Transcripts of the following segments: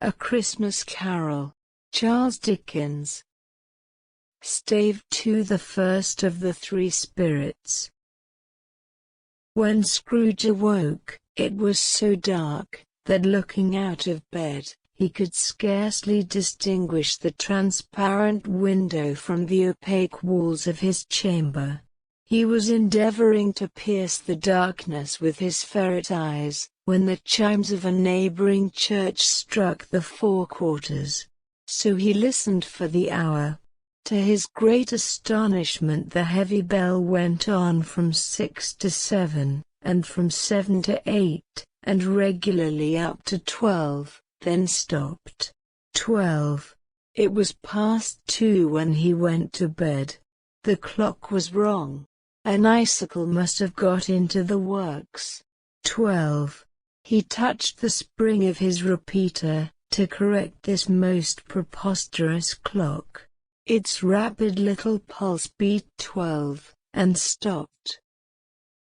A Christmas Carol, Charles Dickens. Stave 2. The first of the three spirits. When Scrooge awoke, it was so dark that looking out of bed, he could scarcely distinguish the transparent window from the opaque walls of his chamber. He was endeavoring to pierce the darkness with his ferret eyes, when the chimes of a neighboring church struck the 4 quarters. So he listened for the hour. To his great astonishment, the heavy bell went on from 6 to 7, and from 7 to 8, and regularly up to 12, then stopped. 12. It was past 2 when he went to bed. The clock was wrong. An icicle must have got into the works. 12. He touched the spring of his repeater, to correct this most preposterous clock. Its rapid little pulse beat 12, and stopped.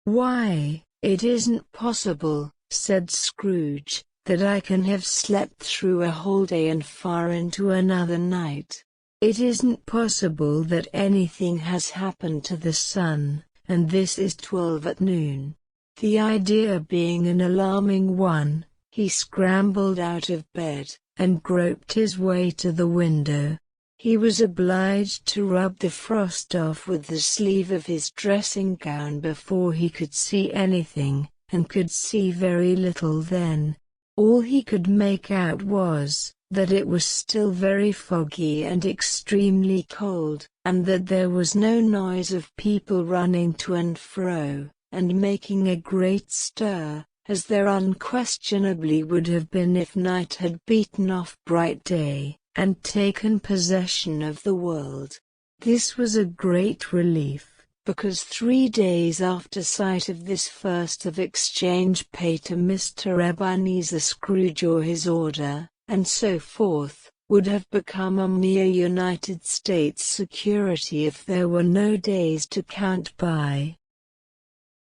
"Why, it isn't possible," said Scrooge, "that I can have slept through a whole day and far into another night. It isn't possible that anything has happened to the sun, and this is 12 at noon." The idea being an alarming one, he scrambled out of bed, and groped his way to the window. He was obliged to rub the frost off with the sleeve of his dressing gown before he could see anything, and could see very little then. All he could make out was that it was still very foggy and extremely cold, and that there was no noise of people running to and fro, and making a great stir, as there unquestionably would have been if night had beaten off bright day, and taken possession of the world. This was a great relief, because 3 days after sight of this first of exchange pay to Mr. Ebenezer Scrooge or his order, and so forth, would have become a mere United States security if there were no days to count by.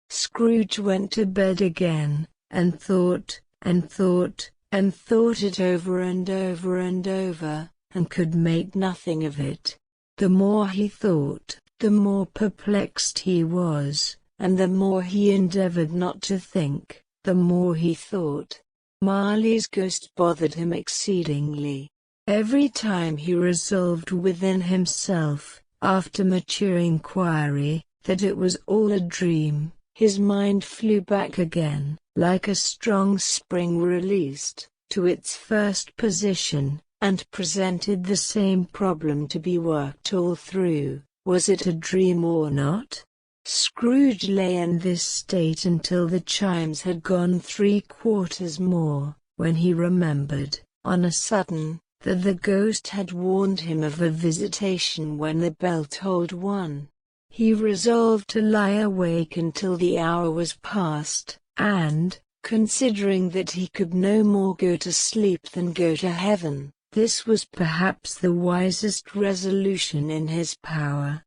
Scrooge went to bed again, and thought, and thought, and thought it over and over and over, and could make nothing of it. The more he thought, the more perplexed he was, and the more he endeavored not to think, the more he thought. Marley's ghost bothered him exceedingly. Every time he resolved within himself, after mature inquiry, that it was all a dream, his mind flew back again, like a strong spring released, to its first position, and presented the same problem to be worked all through. Was it a dream or not? Scrooge lay in this state until the chimes had gone 3 quarters more, when he remembered, on a sudden, that the ghost had warned him of a visitation when the bell tolled 1. He resolved to lie awake until the hour was past, and, considering that he could no more go to sleep than go to heaven, this was perhaps the wisest resolution in his power.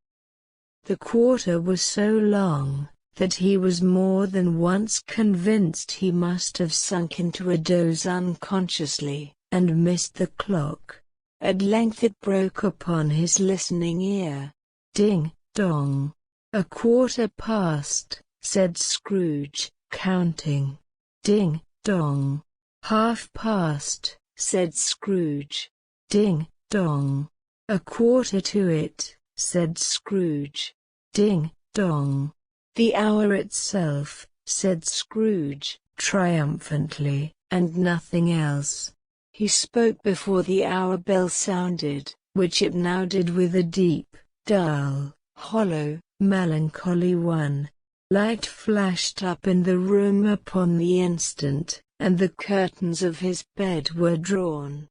The quarter was so long, that he was more than once convinced he must have sunk into a doze unconsciously, and missed the clock. At length it broke upon his listening ear. Ding, dong. "A quarter past," said Scrooge, counting. Ding, dong. "Half past," said Scrooge. Ding, dong. "A quarter to it," said Scrooge. Ding, dong. "The hour itself," said Scrooge, triumphantly, "and nothing else." He spoke before the hour bell sounded, which it now did with a deep, dull, hollow, melancholy one. Light flashed up in the room upon the instant, and the curtains of his bed were drawn.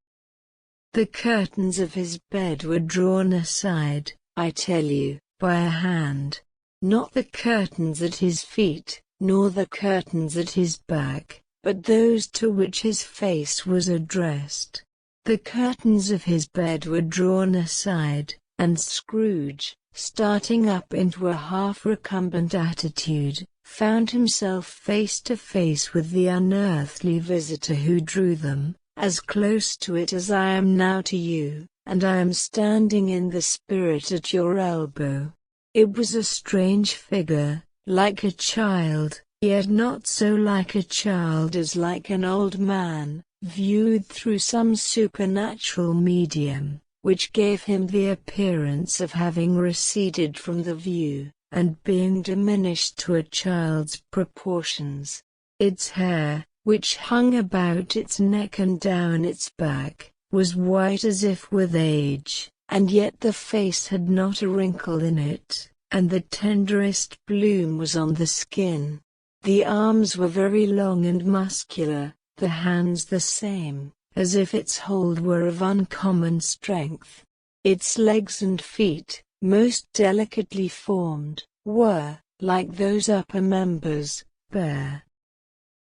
The curtains of his bed were drawn aside, I tell you, by a hand. Not the curtains at his feet, nor the curtains at his back, but those to which his face was addressed. The curtains of his bed were drawn aside, and Scrooge, starting up into a half-recumbent attitude, found himself face to face with the unearthly visitor who drew them, as close to it as I am now to you, and I am standing in the spirit at your elbow. It was a strange figure, like a child, yet not so like a child as like an old man, viewed through some supernatural medium, which gave him the appearance of having receded from the view, and being diminished to a child's proportions. Its hair, which hung about its neck and down its back, was white as if with age, and yet the face had not a wrinkle in it, and the tenderest bloom was on the skin. The arms were very long and muscular, the hands the same, as if its hold were of uncommon strength. Its legs and feet, most delicately formed, were, like those upper members, bare.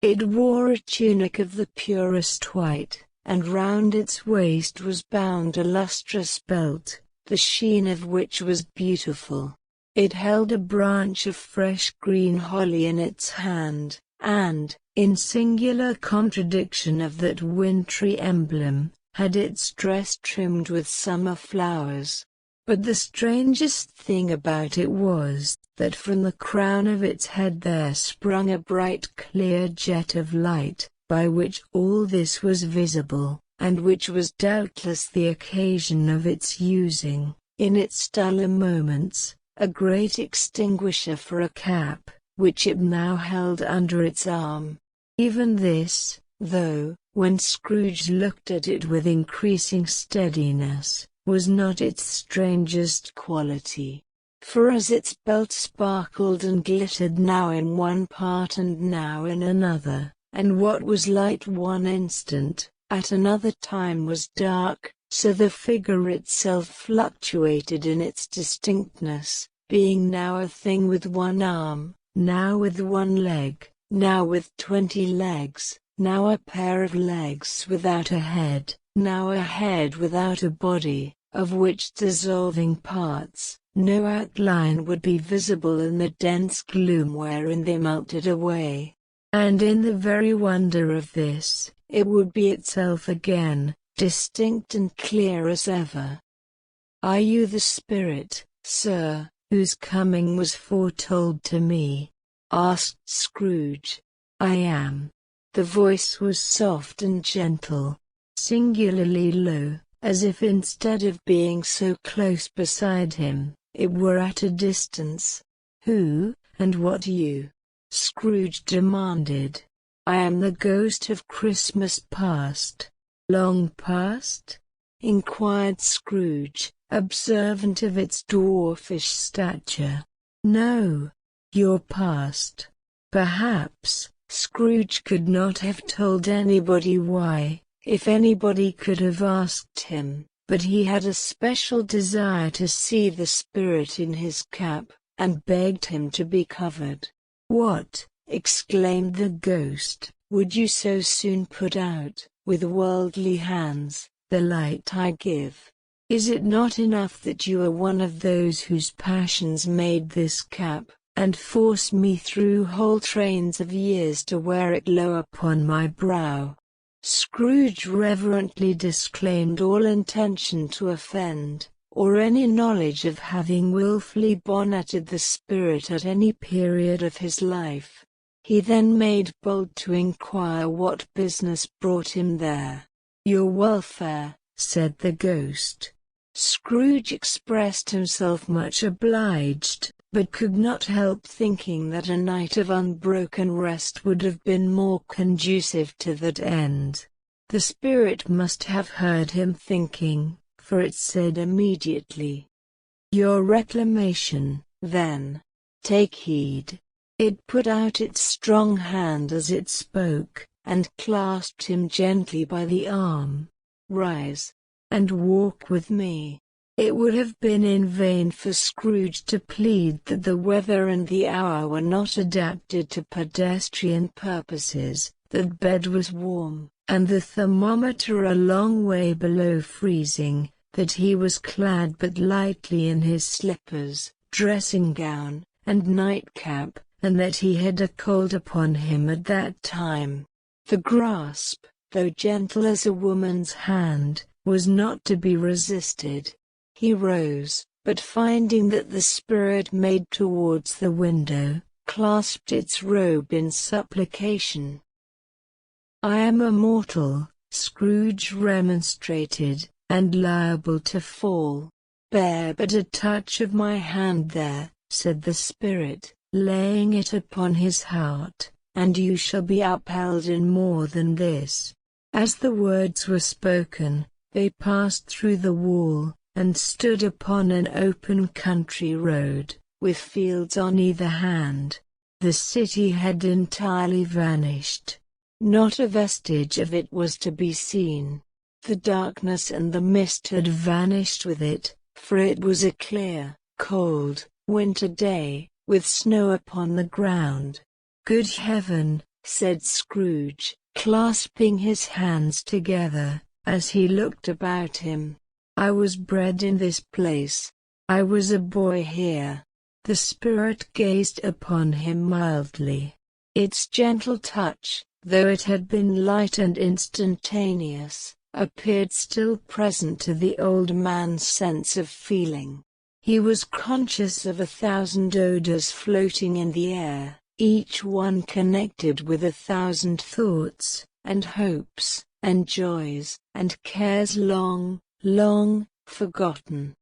It wore a tunic of the purest white, and round its waist was bound a lustrous belt, the sheen of which was beautiful. It held a branch of fresh green holly in its hand, and, in singular contradiction of that wintry emblem, had its dress trimmed with summer flowers. But the strangest thing about it was, that from the crown of its head there sprung a bright clear jet of light, by which all this was visible, and which was doubtless the occasion of its using, in its duller moments, a great extinguisher for a cap, which it now held under its arm. Even this, though, when Scrooge looked at it with increasing steadiness, was not its strangest quality. For as its belt sparkled and glittered now in one part and now in another, and what was light one instant, at another time was dark, so the figure itself fluctuated in its distinctness, being now a thing with one arm, now with one leg, now with 20 legs, now a pair of legs without a head, now a head without a body, of which dissolving parts, no outline would be visible in the dense gloom wherein they melted away. And in the very wonder of this, it would be itself again, distinct and clear as ever. "Are you the spirit, sir, whose coming was foretold to me?" asked Scrooge. "I am." The voice was soft and gentle, singularly low, as if instead of being so close beside him, it were at a distance. "Who, and what you?" Scrooge demanded. "I am the ghost of Christmas past." "Long past?" inquired Scrooge, observant of its dwarfish stature. "No, your past." Perhaps Scrooge could not have told anybody why, if anybody could have asked him, but he had a special desire to see the spirit in his cap, and begged him to be covered. "What," exclaimed the ghost, "would you so soon put out, with worldly hands, the light I give? Is it not enough that you are one of those whose passions made this cap, and force me through whole trains of years to wear it low upon my brow?" Scrooge reverently disclaimed all intention to offend, or any knowledge of having wilfully bonneted the spirit at any period of his life. He then made bold to inquire what business brought him there. "Your welfare," said the ghost. Scrooge expressed himself much obliged, but could not help thinking that a night of unbroken rest would have been more conducive to that end. The spirit must have heard him thinking, for it said immediately, "Your reclamation, then. Take heed." It put out its strong hand as it spoke, and clasped him gently by the arm. "Rise, and walk with me." It would have been in vain for Scrooge to plead that the weather and the hour were not adapted to pedestrian purposes, that bed was warm, and the thermometer a long way below freezing, that he was clad but lightly in his slippers, dressing-gown, and nightcap, and that he had a cold upon him at that time. The grasp, though gentle as a woman's hand, was not to be resisted. He rose, but finding that the spirit made towards the window, clasped its robe in supplication. "I am a mortal," Scrooge remonstrated, "and liable to fall. Bear but a touch of my hand there," said the spirit, laying it upon his heart, "and you shall be upheld in more than this." As the words were spoken, they passed through the wall, and stood upon an open country road, with fields on either hand. The city had entirely vanished. Not a vestige of it was to be seen. The darkness and the mist had vanished with it, for it was a clear, cold, winter day, with snow upon the ground. "Good heaven," said Scrooge, clasping his hands together, as he looked about him. "I was bred in this place. I was a boy here." The spirit gazed upon him mildly. Its gentle touch, though it had been light and instantaneous, appeared still present to the old man's sense of feeling. He was conscious of 1,000 odors floating in the air, each one connected with 1,000 thoughts, and hopes, and joys, and cares long, long forgotten.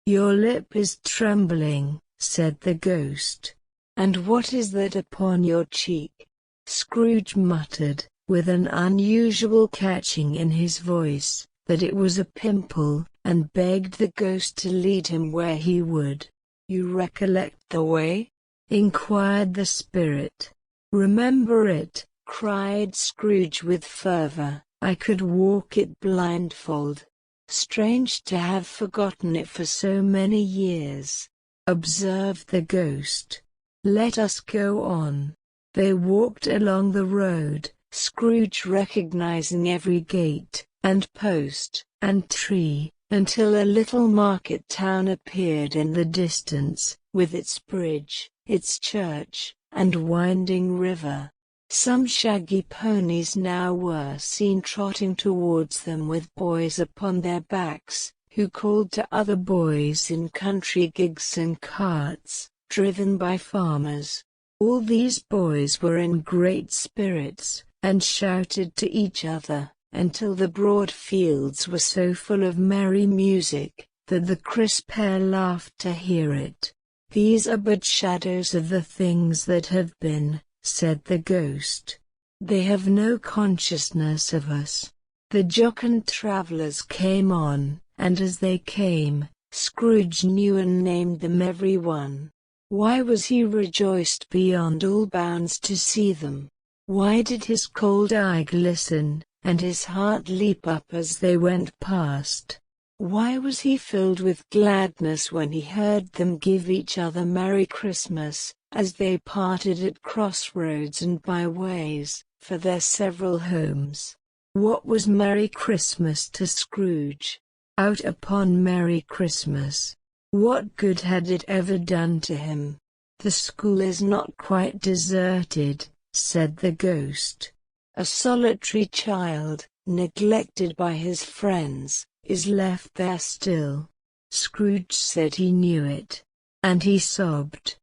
"Your lip is trembling," said the ghost. "And what is that upon your cheek?" Scrooge muttered, with an unusual catching in his voice, that it was a pimple, and begged the ghost to lead him where he would. "You recollect the way?" inquired the spirit. "Remember it," cried Scrooge with fervor. "I could walk it blindfold. Strange to have forgotten it for so many years," observed the ghost. "Let us go on." They walked along the road, Scrooge recognizing every gate, and post, and tree, until a little market town appeared in the distance, with its bridge, its church, and winding river. Some shaggy ponies now were seen trotting towards them with boys upon their backs, who called to other boys in country gigs and carts, driven by farmers. All these boys were in great spirits, and shouted to each other, until the broad fields were so full of merry music, that the crisp air laughed to hear it. "These are but shadows of the things that have been," said the ghost. "They have no consciousness of us." The jocund travelers came on, and as they came, Scrooge knew and named them every one. Why was he rejoiced beyond all bounds to see them? Why did his cold eye glisten, and his heart leap up as they went past? Why was he filled with gladness when he heard them give each other Merry Christmas, as they parted at crossroads and byways, for their several homes? What was Merry Christmas to Scrooge? Out upon Merry Christmas! What good had it ever done to him? "The school is not quite deserted," said the ghost. "A solitary child, neglected by his friends, is left there still." Scrooge said he knew it. And he sobbed.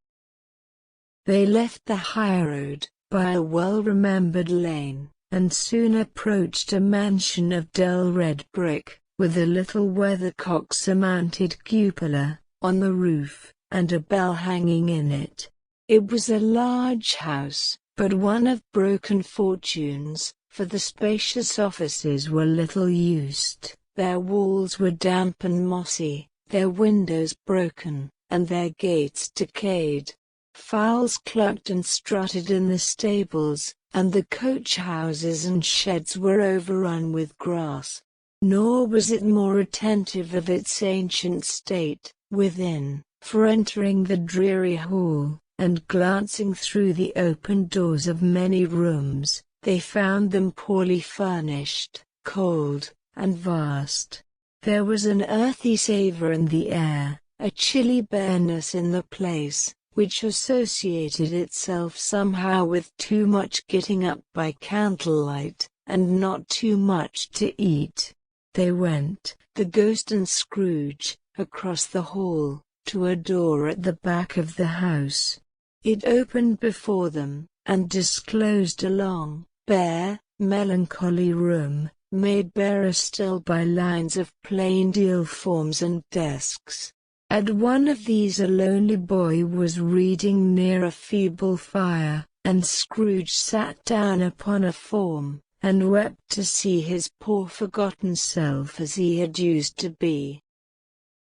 They left the highroad, by a well-remembered lane, and soon approached a mansion of dull red brick, with a little weathercock-surmounted cupola on the roof, and a bell hanging in it. It was a large house, but one of broken fortunes, for the spacious offices were little used. Their walls were damp and mossy, their windows broken, and their gates decayed. Fowls clucked and strutted in the stables, and the coach-houses and sheds were overrun with grass. Nor was it more attentive of its ancient state, within, for entering the dreary hall, and glancing through the open doors of many rooms, they found them poorly furnished, cold, and vast. There was an earthy savor in the air, a chilly bareness in the place, which associated itself somehow with too much getting up by candlelight, and not too much to eat. They went, the ghost and Scrooge, across the hall, to a door at the back of the house. It opened before them, and disclosed a long, bare, melancholy room, made barer still by lines of plain deal forms and desks. At one of these a lonely boy was reading near a feeble fire, and Scrooge sat down upon a form, and wept to see his poor forgotten self as he had used to be.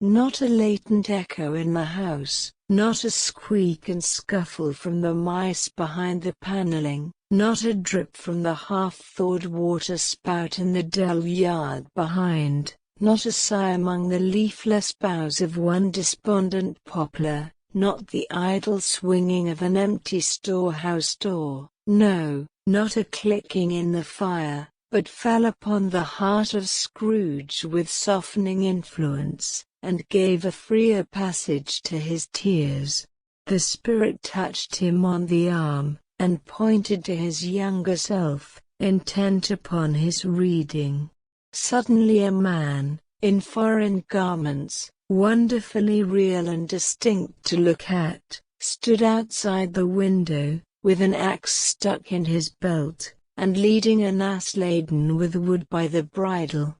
Not a latent echo in the house, not a squeak and scuffle from the mice behind the paneling, not a drip from the half-thawed water spout in the dull yard behind, not a sigh among the leafless boughs of one despondent poplar, not the idle swinging of an empty storehouse door, no, not a clicking in the fire, but fell upon the heart of Scrooge with softening influence, and gave a freer passage to his tears. The spirit touched him on the arm, and pointed to his younger self, intent upon his reading. Suddenly a man, in foreign garments, wonderfully real and distinct to look at, stood outside the window, with an axe stuck in his belt, and leading an ass laden with wood by the bridle.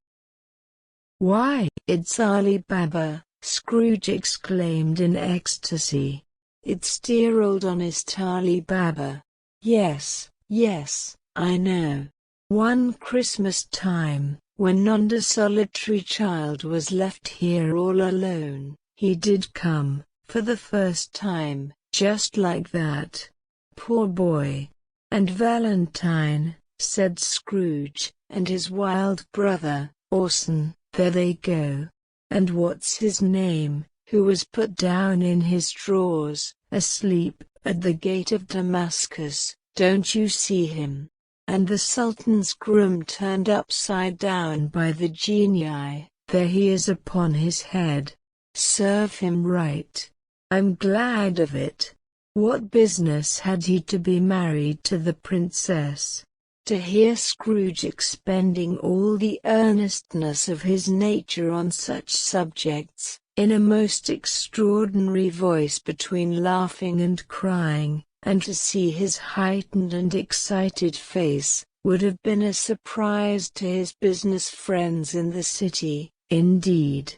"Why, it's Ali Baba!" Scrooge exclaimed in ecstasy. "It's dear old honest Ali Baba. Yes, yes, I know. One Christmas time, when yonder solitary child was left here all alone, he did come, for the first time, just like that. Poor boy! And Valentine," said Scrooge, "and his wild brother, Orson, there they go. And what's his name, who was put down in his drawers, asleep, at the gate of Damascus, don't you see him? And the Sultan's groom turned upside down by the genii, there he is upon his head. Serve him right. I'm glad of it. What business had he to be married to the princess?" To hear Scrooge expending all the earnestness of his nature on such subjects, in a most extraordinary voice between laughing and crying, and to see his heightened and excited face, would have been a surprise to his business friends in the city, indeed.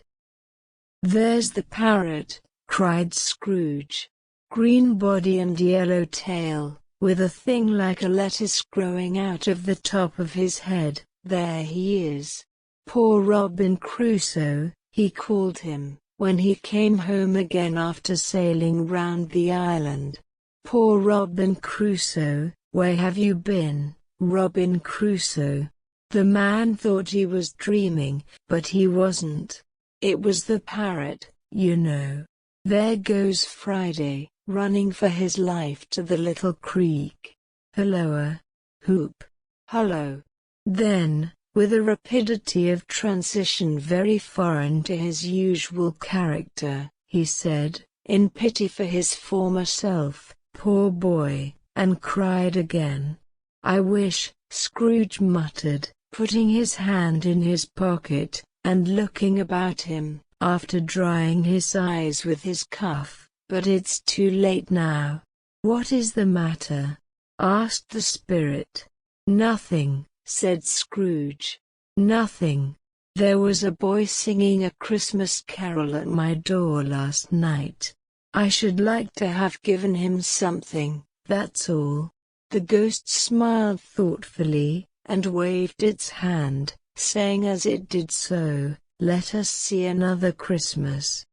"There's the parrot!" cried Scrooge. "Green body and yellow tail, with a thing like a lettuce growing out of the top of his head. There he is. Poor Robin Crusoe, he called him, when he came home again after sailing round the island. Poor Robin Crusoe, where have you been, Robin Crusoe?" The man thought he was dreaming, but he wasn't. It was the parrot, you know. There goes Friday, running for his life to the little creek. Hulloa! Hoop! Hullo! Then, with a rapidity of transition very foreign to his usual character, he said, in pity for his former self, "Poor boy," and cried again. "I wish," Scrooge muttered, putting his hand in his pocket, and looking about him, after drying his eyes with his cuff, "but it's too late now." "What is the matter?" asked the spirit. "Nothing," said Scrooge. "Nothing. There was a boy singing a Christmas carol at my door last night. I should like to have given him something, that's all." The ghost smiled thoughtfully, and waved its hand, saying as it did so, "Let us see another Christmas."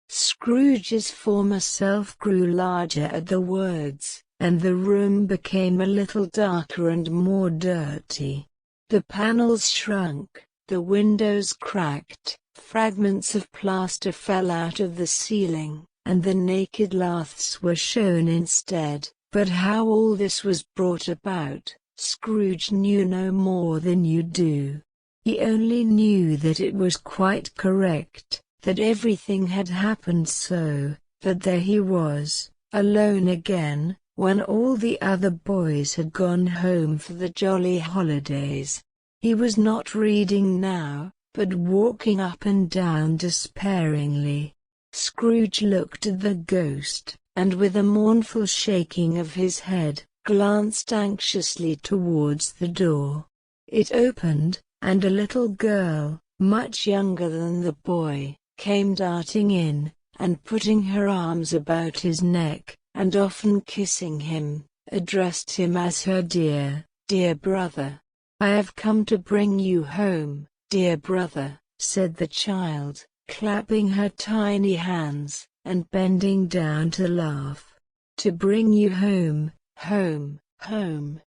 Scrooge's former self grew larger at the words, and the room became a little darker and more dirty. The panels shrunk, the windows cracked, fragments of plaster fell out of the ceiling, and the naked laths were shown instead. But how all this was brought about, Scrooge knew no more than you do. He only knew that it was quite correct, that everything had happened so, that there he was, alone again, when all the other boys had gone home for the jolly holidays. He was not reading now, but walking up and down despairingly. Scrooge looked at the ghost, and with a mournful shaking of his head, glanced anxiously towards the door. It opened, and a little girl, much younger than the boy, came darting in, and putting her arms about his neck, and often kissing him, addressed him as her dear, dear brother. "I have come to bring you home, dear brother," said the child, clapping her tiny hands, and bending down to laugh. "To bring you home, home, home."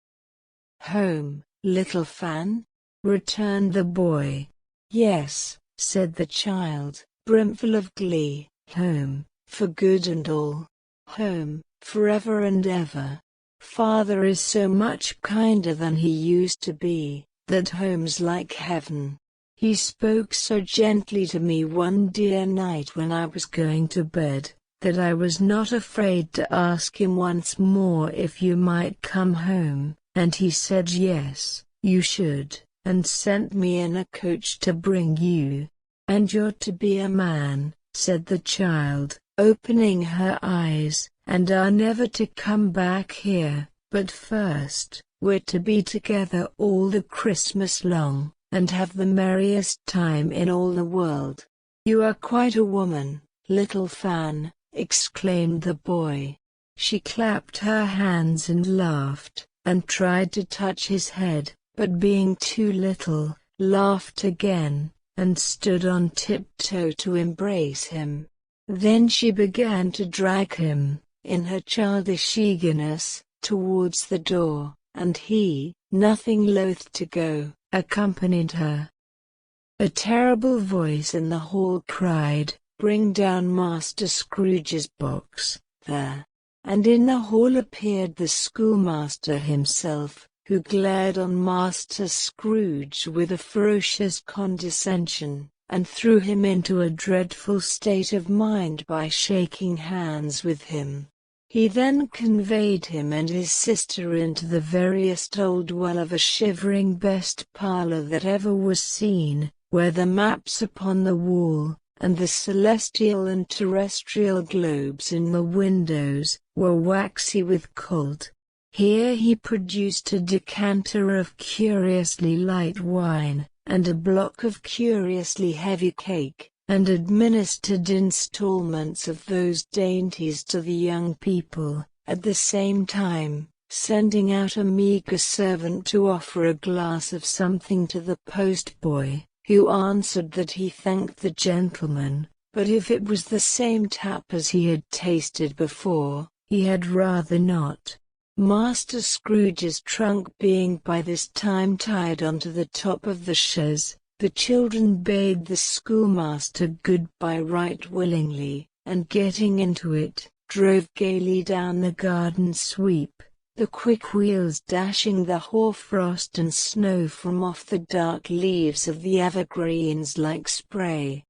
"Home, little Fan?" returned the boy. "Yes," said the child, brimful of glee, "home, for good and all. Home, forever and ever. Father is so much kinder than he used to be, that home's like heaven. He spoke so gently to me one dear night when I was going to bed, that I was not afraid to ask him once more if you might come home, and he said yes, you should, and sent me in a coach to bring you. And you're to be a man," said the child, opening her eyes, "and are never to come back here, but first, we're to be together all the Christmas long, and have the merriest time in all the world." "You are quite a woman, little Fan," exclaimed the boy. She clapped her hands and laughed, and tried to touch his head, but being too little, laughed again, and stood on tiptoe to embrace him. Then she began to drag him, in her childish eagerness, towards the door, and he, nothing loath to go, accompanied her. A terrible voice in the hall cried, "Bring down Master Scrooge's box, there." And in the hall appeared the schoolmaster himself, who glared on Master Scrooge with a ferocious condescension, and threw him into a dreadful state of mind by shaking hands with him. He then conveyed him and his sister into the veriest old well of a shivering best parlor that ever was seen, where the maps upon the wall, and the celestial and terrestrial globes in the windows, were waxy with cold. Here he produced a decanter of curiously light wine, and a block of curiously heavy cake, and administered installments of those dainties to the young people, at the same time, sending out a meager servant to offer a glass of something to the postboy, who answered that he thanked the gentleman, but if it was the same tap as he had tasted before, he had rather not. Master Scrooge's trunk being by this time tied onto the top of the chaise, the children bade the schoolmaster good-bye right willingly, and getting into it, drove gaily down the garden sweep, the quick wheels dashing the hoar-frost and snow from off the dark leaves of the evergreens like spray.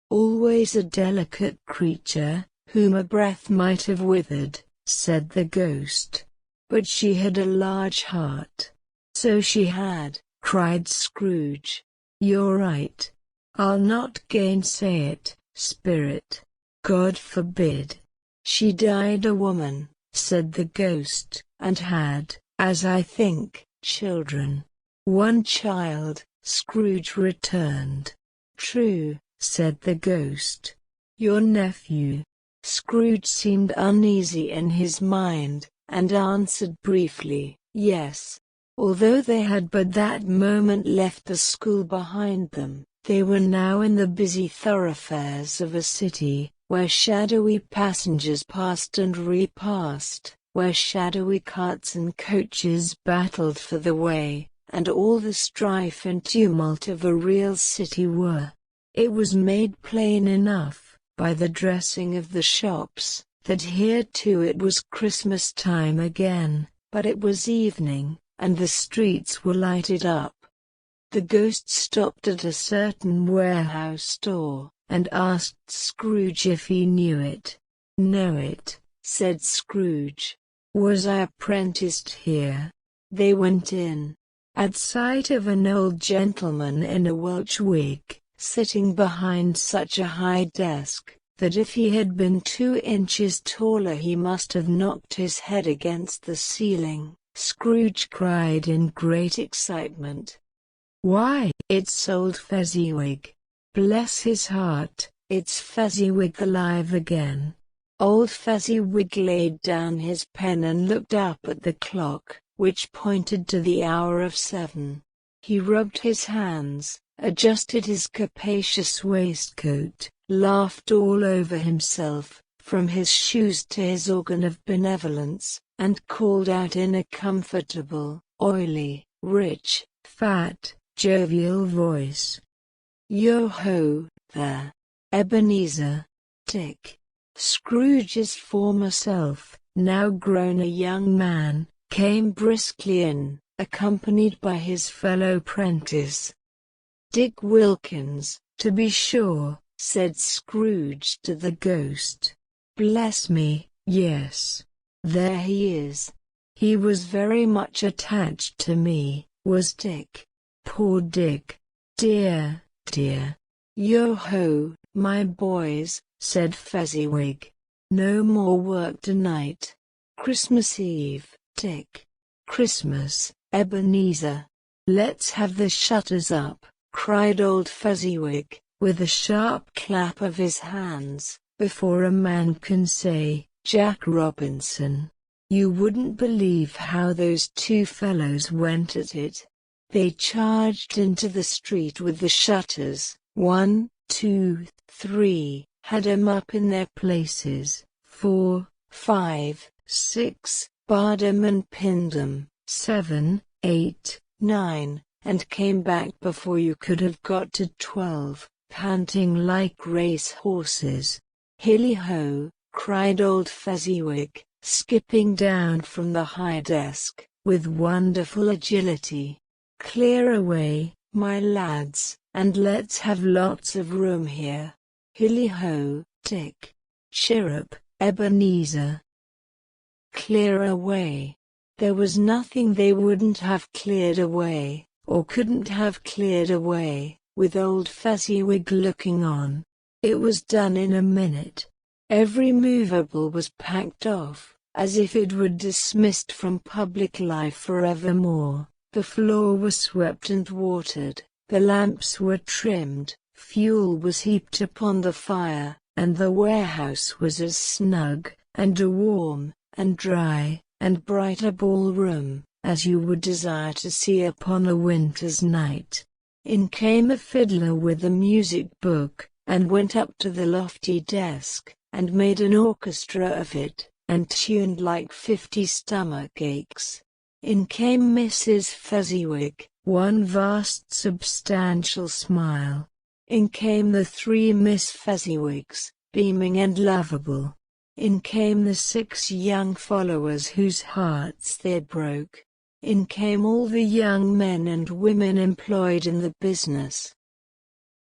"Always a delicate creature, whom a breath might have withered," said the ghost. "But she had a large heart." "So she had," cried Scrooge. "You're right. I'll not gainsay it, Spirit. God forbid. She died a woman," said the ghost, "and had, as I think, children." "One child," Scrooge returned. "True," said the ghost. "Your nephew." Scrooge seemed uneasy in his mind, and answered briefly, "Yes." Although they had but that moment left the school behind them, they were now in the busy thoroughfares of a city, where shadowy passengers passed and repassed, where shadowy carts and coaches battled for the way, and all the strife and tumult of a real city were. It was made plain enough, by the dressing of the shops, that here too it was Christmas time again, but it was evening, and the streets were lighted up. The ghost stopped at a certain warehouse door, and asked Scrooge if he knew it. "Know it," said Scrooge. Was I apprenticed here? They went in. At sight of an old gentleman in a Welsh wig, sitting behind such a high desk, that if he had been 2 inches taller he must have knocked his head against the ceiling, Scrooge cried in great excitement. "Why, it's old Fezziwig! Bless his heart, it's Fezziwig alive again!" Old Fezziwig laid down his pen and looked up at the clock, which pointed to the hour of 7. He rubbed his hands, adjusted his capacious waistcoat, laughed all over himself, from his shoes to his organ of benevolence, and called out in a comfortable, oily, rich, fat, jovial voice, "Yo-ho, there, Ebenezer, Dick." Scrooge's former self, now grown a young man, came briskly in, accompanied by his fellow prentice. "Dick Wilkins, to be sure," said Scrooge to the ghost. "Bless me, yes. There he is. He was very much attached to me, was Dick. Poor Dick. Dear, dear. Yo-ho, my boys," said Fezziwig. "No more work tonight. Christmas Eve, Dick. Christmas, Ebenezer. Let's have the shutters up," cried old Fezziwig, with a sharp clap of his hands, "before a man can say, 'Jack Robinson.' You wouldn't believe how those 2 fellows went at it. They charged into the street with the shutters, 1, 2, 3, had 'em up in their places, 4, 5, 6, barred 'em and pinned 'em, 7, 8, 9, and came back before you could have got to 12, panting like race horses. Hilly-ho!" cried old Fezziwig, skipping down from the high desk, with wonderful agility. "Clear away, my lads, and let's have lots of room here. Hilly-ho, Dick. Chirrup, Ebenezer. Clear away." There was nothing they wouldn't have cleared away, or couldn't have cleared away, with old Fezziwig looking on. It was done in a minute. Every movable was packed off, as if it were dismissed from public life forevermore. The floor was swept and watered, the lamps were trimmed, fuel was heaped upon the fire, and the warehouse was as snug, and warm, and dry, and bright a ballroom, as you would desire to see upon a winter's night. In came a fiddler with a music book, and went up to the lofty desk, and made an orchestra of it, and tuned like 50 stomach aches. In came Mrs. Fezziwig, one vast substantial smile. In came the 3 Miss Fezziwigs, beaming and lovable. In came the 6 young followers whose hearts they broke. In came all the young men and women employed in the business.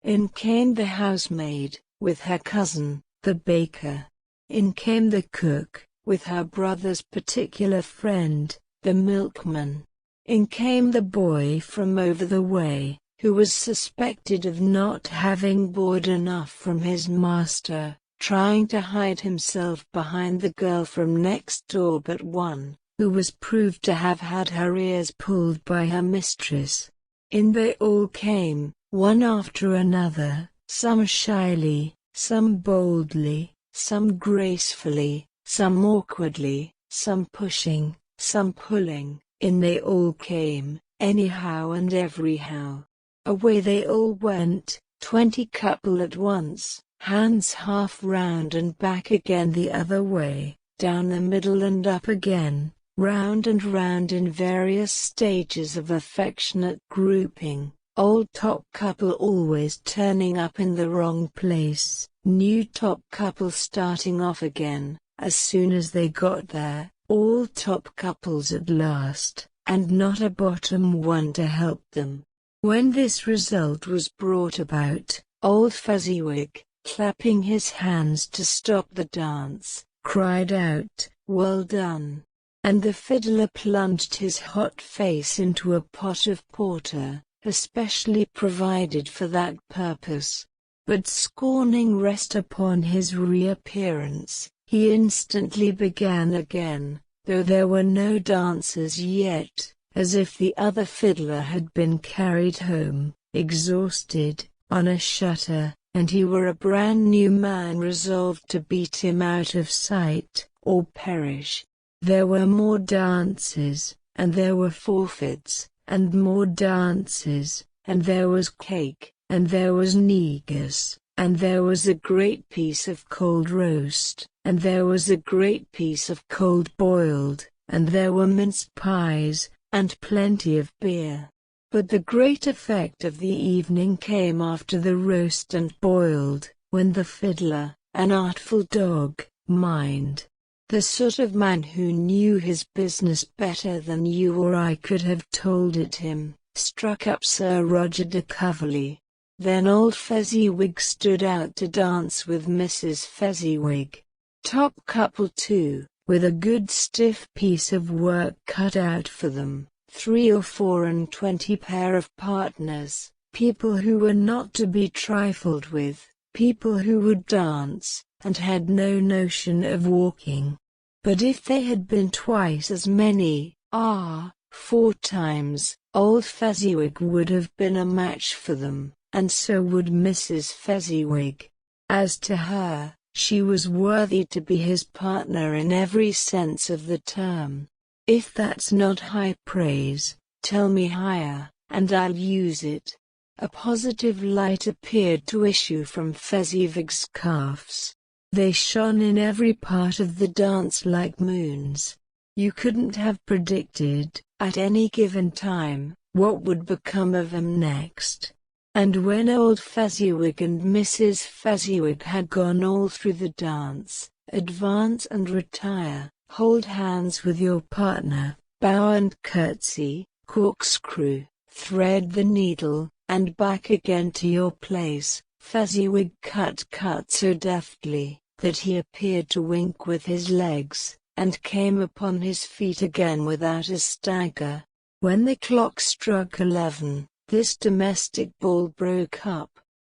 In came the housemaid, with her cousin, the baker. In came the cook, with her brother's particular friend, the milkman. In came the boy from over the way, who was suspected of not having board enough from his master, trying to hide himself behind the girl from next door but one, who was proved to have had her ears pulled by her mistress. In they all came, one after another, some shyly, some boldly, some gracefully, some awkwardly, some pushing, some pulling. In they all came, anyhow and everyhow. Away they all went, 20 couple at once, hands half round and back again the other way, down the middle and up again, round and round in various stages of affectionate grouping, old top couple always turning up in the wrong place, new top couple starting off again, as soon as they got there, all top couples at last, and not a bottom one to help them. When this result was brought about, old Fezziwig, clapping his hands to stop the dance, cried out, "Well done! and the fiddler plunged his hot face into a pot of porter, especially provided for that purpose. But scorning rest upon his reappearance, he instantly began again, though there were no dancers yet, as if the other fiddler had been carried home, exhausted, on a shutter, and he were a brand new man resolved to beat him out of sight, or perish. There were more dances, and there were forfeits, and more dances, and there was cake, and there was negus, and there was a great piece of cold roast, and there was a great piece of cold boiled, and there were mince pies, and plenty of beer. But the great effect of the evening came after the roast and boiled, when the fiddler, an artful dog, mind, the sort of man who knew his business better than you or I could have told it him, struck up Sir Roger de Coverley. Then old Fezziwig stood out to dance with Mrs. Fezziwig. Top couple too, with a good stiff piece of work cut out for them, 3 or 24 pair of partners, people who were not to be trifled with, people who would dance, and had no notion of walking. But if they had been twice as many, 4 times, old Fezziwig would have been a match for them, and so would Mrs. Fezziwig. As to her, she was worthy to be his partner in every sense of the term. If that's not high praise, tell me higher, and I'll use it. A positive light appeared to issue from Fezziwig's calves. They shone in every part of the dance like moons. You couldn't have predicted, at any given time, what would become of them next. And when old Fezziwig and Mrs. Fezziwig had gone all through the dance, advance and retire, hold hands with your partner, bow and curtsy, corkscrew, thread the needle, and back again to your place, Fezziwig cut so deftly, that he appeared to wink with his legs, and came upon his feet again without a stagger. When the clock struck 11, this domestic ball broke up.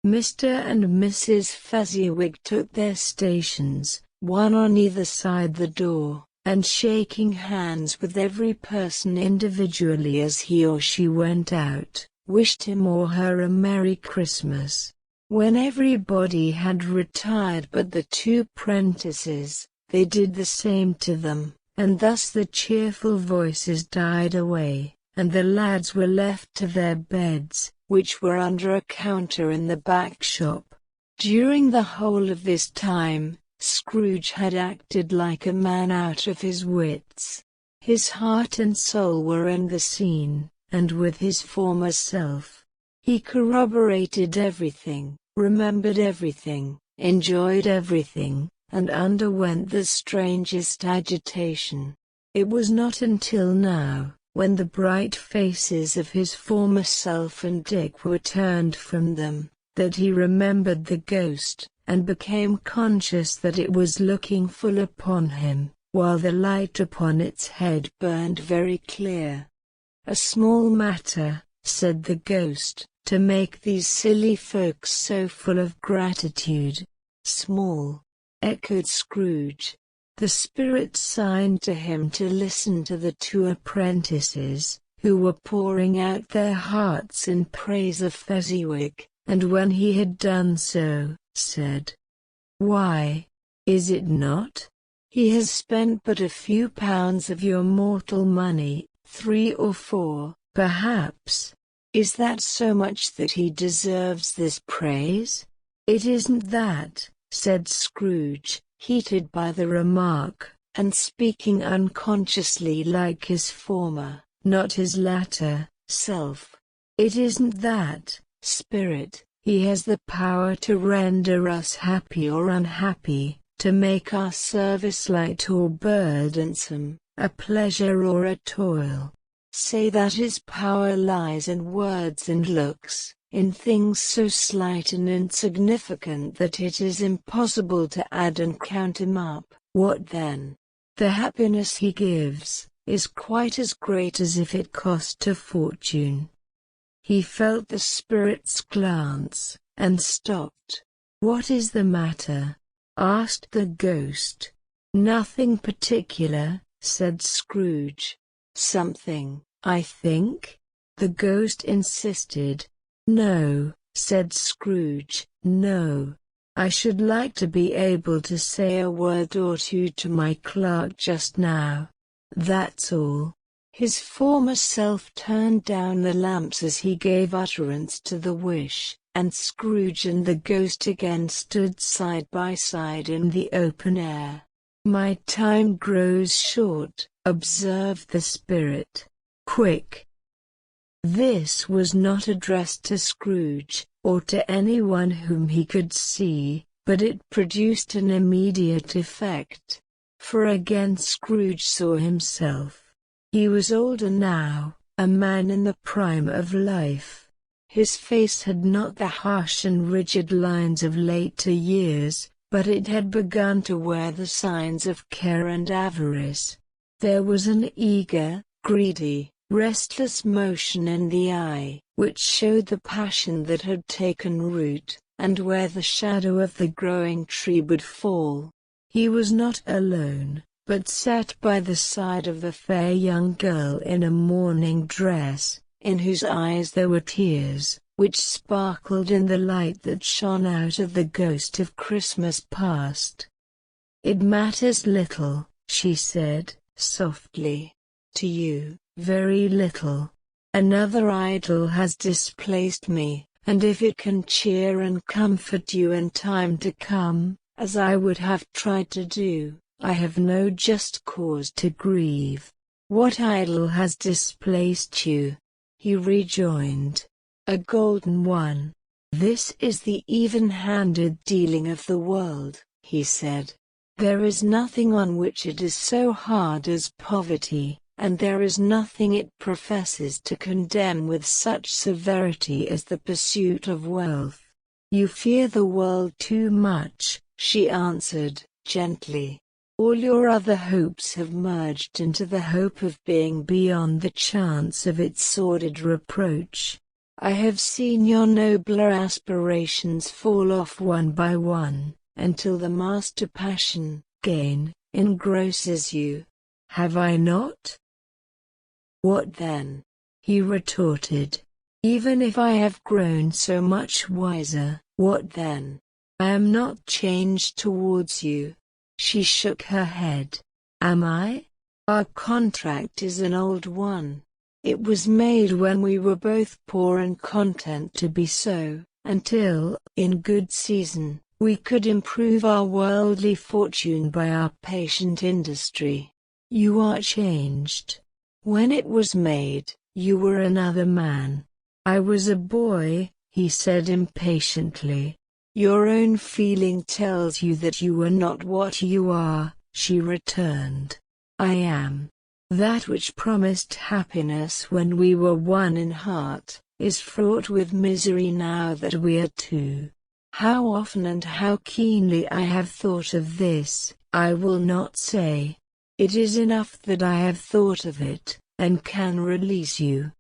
Mr. and Mrs. Fezziwig took their stations, one on either side the door, and shaking hands with every person individually as he or she went out, wished him or her a Merry Christmas. When everybody had retired but the 2 prentices, they did the same to them, and thus the cheerful voices died away, and the lads were left to their beds, which were under a counter in the back shop. During the whole of this time, Scrooge had acted like a man out of his wits. His heart and soul were in the scene, and with his former self. He corroborated everything, remembered everything, enjoyed everything, and underwent the strangest agitation. It was not until now, when the bright faces of his former self and Dick were turned from them, that he remembered the ghost, and became conscious that it was looking full upon him, while the light upon its head burned very clear. "A small matter," said the ghost, "to make these silly folks so full of gratitude." "Small," echoed Scrooge. The spirit signed to him to listen to the 2 apprentices, who were pouring out their hearts in praise of Fezziwig, and when he had done so, said, "Why, is it not? He has spent but a few pounds of your mortal money, 3 or 4, perhaps. Is that so much that he deserves this praise?" "It isn't that," said Scrooge, heated by the remark, and speaking unconsciously like his former, not his latter, self. "It isn't that, Spirit. He has the power to render us happy or unhappy, to make our service light or burdensome, a pleasure or a toil. Say that his power lies in words and looks, in things so slight and insignificant that it is impossible to add and count him up. What then? The happiness he gives is quite as great as if it cost a fortune." He felt the spirit's glance, and stopped. "What is the matter?" asked the ghost. "Nothing particular," said Scrooge. "Something, I think?" the ghost insisted. "No," said Scrooge, "no. I should like to be able to say a word or two to my clerk just now. That's all." His former self turned down the lamps as he gave utterance to the wish, and Scrooge and the ghost again stood side by side in the open air. "My time grows short," observed the spirit. "Quick." This was not addressed to Scrooge, or to anyone whom he could see, but it produced an immediate effect. For again Scrooge saw himself. He was older now, a man in the prime of life. His face had not the harsh and rigid lines of later years, but it had begun to wear the signs of care and avarice. There was an eager, greedy, restless motion in the eye, which showed the passion that had taken root, and where the shadow of the growing tree would fall. He was not alone, but sat by the side of the fair young girl in a mourning dress, in whose eyes there were tears, which sparkled in the light that shone out of the ghost of Christmas past. "It matters little," she said, softly. "To you, very little. Another idol has displaced me, and if it can cheer and comfort you in time to come, as I would have tried to do, I have no just cause to grieve." "What idol has displaced you?" he rejoined. "A golden one. This is the even-handed dealing of the world," he said. "There is nothing on which it is so hard as poverty, and there is nothing it professes to condemn with such severity as the pursuit of wealth." "You fear the world too much," she answered, gently. "All your other hopes have merged into the hope of being beyond the chance of its sordid reproach. I have seen your nobler aspirations fall off one by one, until the master passion, gain, engrosses you. Have I not?" "What then?" he retorted. "Even if I have grown so much wiser, what then? I am not changed towards you." She shook her head. "Am I? Our contract is an old one. It was made when we were both poor and content to be so, until, in good season, we could improve our worldly fortune by our patient industry. You are changed. When it was made, you were another man." "I was a boy," he said impatiently. "Your own feeling tells you that you are not what you are," she returned. "I am. That which promised happiness when we were one in heart, is fraught with misery now that we are two. How often and how keenly I have thought of this, I will not say. It is enough that I have thought of it, and can release you."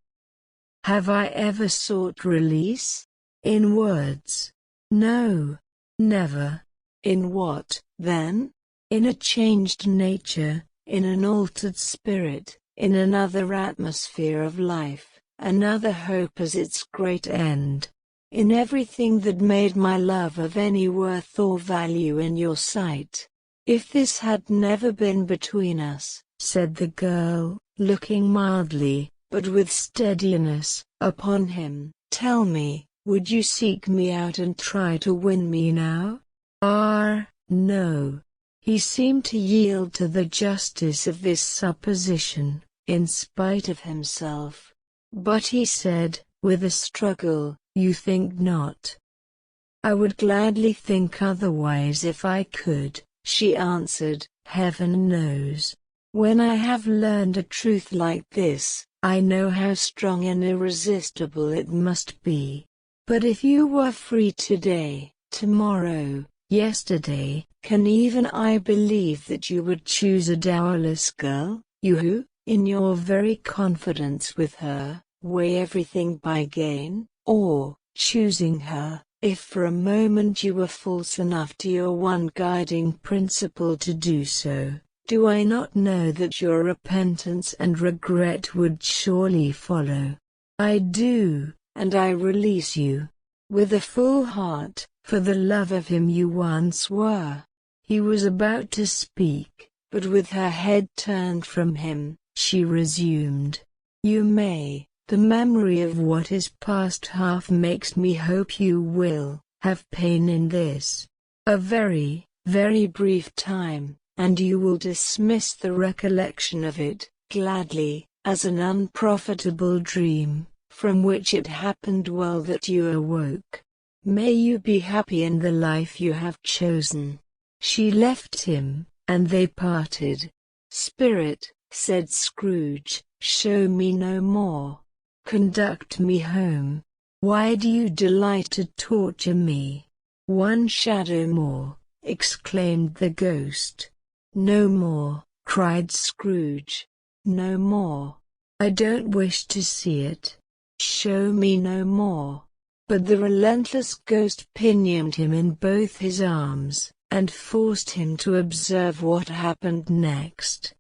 "Have I ever sought release? In words?" "No. Never." "In what, then?" "In a changed nature, in an altered spirit, in another atmosphere of life, another hope as its great end. In everything that made my love of any worth or value in your sight. If this had never been between us," said the girl, looking mildly, but with steadiness, upon him, "tell me, would you seek me out and try to win me now?" No. He seemed to yield to the justice of this supposition, in spite of himself. But he said, with a struggle, "You think not?" "I would gladly think otherwise if I could," she answered. "Heaven knows. When I have learned a truth like this, I know how strong and irresistible it must be. But if you were free today, tomorrow, yesterday. Can even I believe that you would choose a dowerless girl, you who, in your very confidence with her, weigh everything by gain, or, choosing her, if for a moment you were false enough to your one guiding principle to do so, do I not know that your repentance and regret would surely follow? I do, and I release you. With a full heart, for the love of him you once were. He was about to speak, but with her head turned from him, she resumed. You may, the memory of what is past half makes me hope you will, have pain in this. A very, very brief time, and you will dismiss the recollection of it, gladly, as an unprofitable dream, from which it happened well that you awoke. May you be happy in the life you have chosen. She left him, and they parted. Spirit, said Scrooge, show me no more. Conduct me home. Why do you delight to torture me? One shadow more, exclaimed the ghost. No more, cried Scrooge. No more. I don't wish to see it. Show me no more. But the relentless ghost pinioned him in both his arms, and forced him to observe what happened next.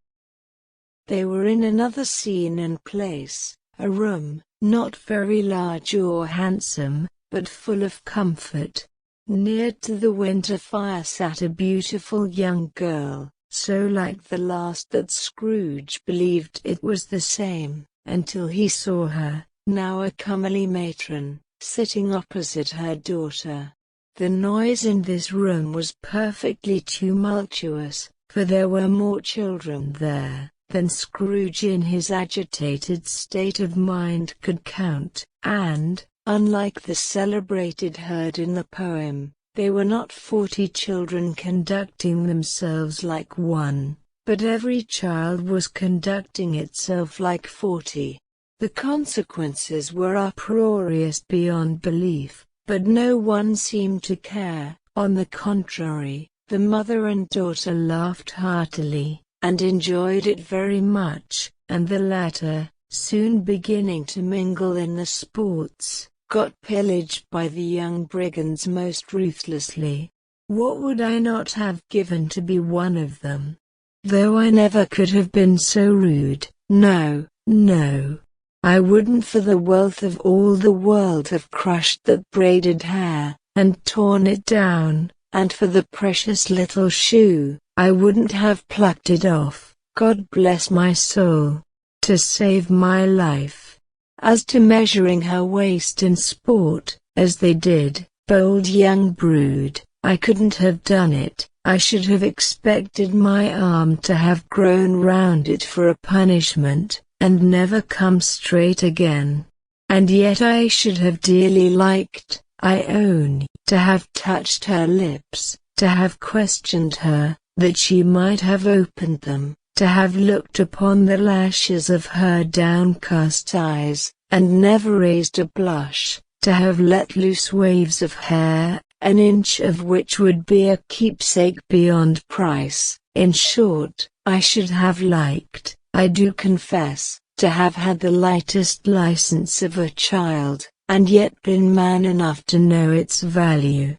They were in another scene and place, a room, not very large or handsome, but full of comfort. Near to the winter fire sat a beautiful young girl, so like the last that Scrooge believed it was the same, until he saw her, now a comely matron, sitting opposite her daughter. The noise in this room was perfectly tumultuous, for there were more children there than Scrooge in his agitated state of mind could count, and, unlike the celebrated herd in the poem, they were not 40 children conducting themselves like one, but every child was conducting itself like 40. The consequences were uproarious beyond belief, but no one seemed to care. On the contrary, the mother and daughter laughed heartily, and enjoyed it very much, and the latter, soon beginning to mingle in the sports, got pillaged by the young brigands most ruthlessly. What would I not have given to be one of them? Though I never could have been so rude, no, no. I wouldn't for the wealth of all the world have crushed that braided hair, and torn it down, and for the precious little shoe, I wouldn't have plucked it off, God bless my soul, to save my life. As to measuring her waist in sport, as they did, bold young brood, I couldn't have done it. I should have expected my arm to have grown round it for a punishment, and never come straight again. And yet I should have dearly liked, I own, to have touched her lips, to have questioned her, that she might have opened them, to have looked upon the lashes of her downcast eyes, and never raised a blush, to have let loose waves of hair, an inch of which would be a keepsake beyond price. In short, I should have liked, I do confess, to have had the lightest license of a child, and yet been man enough to know its value.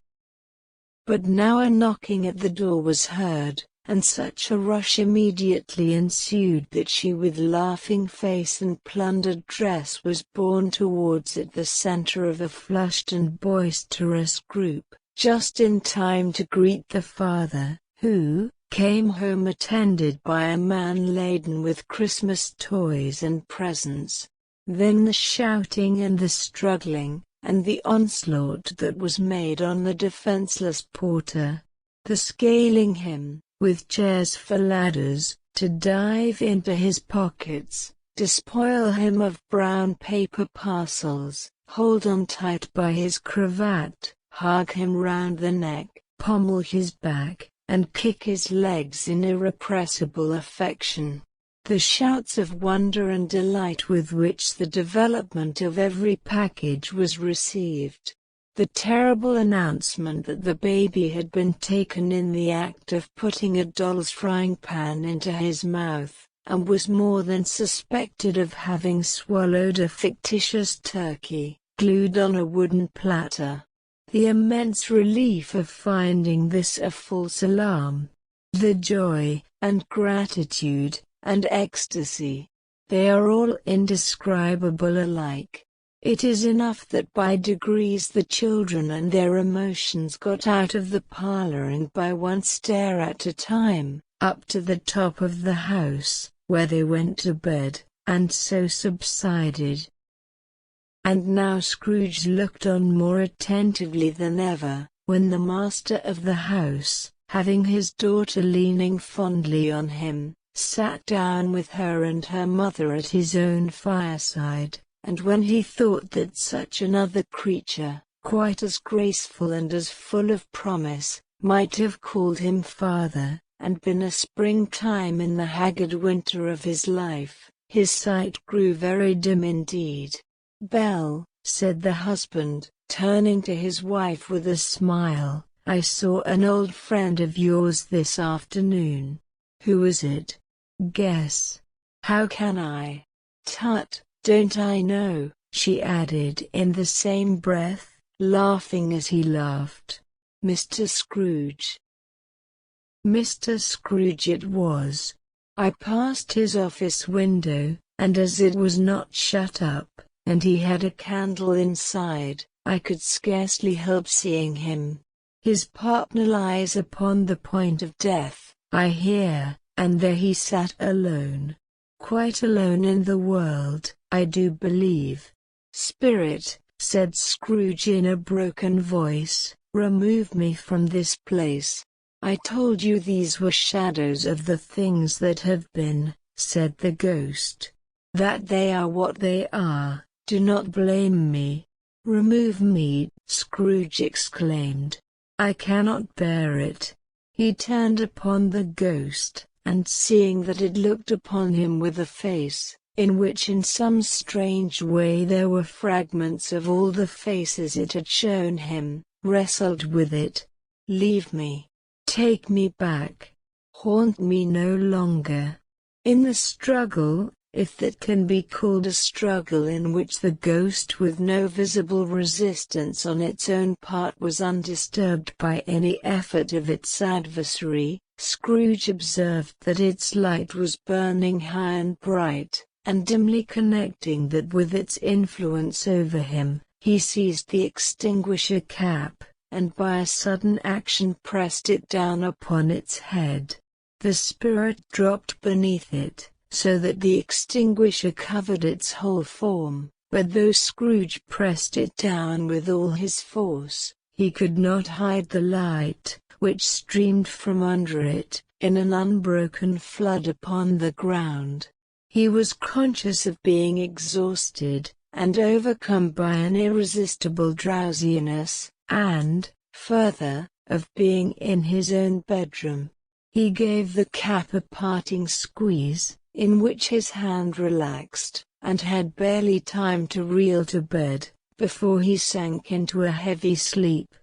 But now a knocking at the door was heard, and such a rush immediately ensued that she with laughing face and plundered dress was borne towards it, the center of a flushed and boisterous group, just in time to greet the father, who came home attended by a man laden with Christmas toys and presents. Then the shouting and the struggling, and the onslaught that was made on the defenseless porter. The scaling him, with chairs for ladders, to dive into his pockets, despoil him of brown paper parcels, hold on tight by his cravat, hug him round the neck, pommel his back, and kick his legs in irrepressible affection. The shouts of wonder and delight with which the development of every package was received. The terrible announcement that the baby had been taken in the act of putting a doll's frying pan into his mouth, and was more than suspected of having swallowed a fictitious turkey, glued on a wooden platter. The immense relief of finding this a false alarm. The joy, and gratitude, and ecstasy. They are all indescribable alike. It is enough that by degrees the children and their emotions got out of the parlor and by one stair at a time, up to the top of the house, where they went to bed, and so subsided. And now Scrooge looked on more attentively than ever, when the master of the house, having his daughter leaning fondly on him, sat down with her and her mother at his own fireside. And when he thought that such another creature, quite as graceful and as full of promise, might have called him father, and been a springtime in the haggard winter of his life, his sight grew very dim indeed. "Belle," said the husband, turning to his wife with a smile, "I saw an old friend of yours this afternoon." "Who is it?" "Guess." "How can I?" "Tut! Don't I know?" she added in the same breath, laughing as he laughed. "Mr. Scrooge." Mr. Scrooge it was. I passed his office window, and as it was not shut up, and he had a candle inside, I could scarcely help seeing him. His partner lies upon the point of death, I hear, and there he sat alone. Quite alone in the world, I do believe. "Spirit," said Scrooge in a broken voice, "remove me from this place." "I told you these were shadows of the things that have been," said the ghost. "That they are what they are, do not blame me." "Remove me," Scrooge exclaimed. "I cannot bear it." He turned upon the ghost, and seeing that it looked upon him with a face, in which in some strange way there were fragments of all the faces it had shown him, wrestled with it. "Leave me. Take me back. Haunt me no longer." In the struggle, if that can be called a struggle in which the ghost with no visible resistance on its own part was undisturbed by any effort of its adversary, Scrooge observed that its light was burning high and bright, and dimly connecting that with its influence over him, he seized the extinguisher cap, and by a sudden action pressed it down upon its head. The spirit dropped beneath it, so that the extinguisher covered its whole form, but though Scrooge pressed it down with all his force, he could not hide the light, which streamed from under it, in an unbroken flood upon the ground. He was conscious of being exhausted, and overcome by an irresistible drowsiness, and, further, of being in his own bedroom. He gave the cap a parting squeeze, in which his hand relaxed, and had barely time to reel to bed, before he sank into a heavy sleep,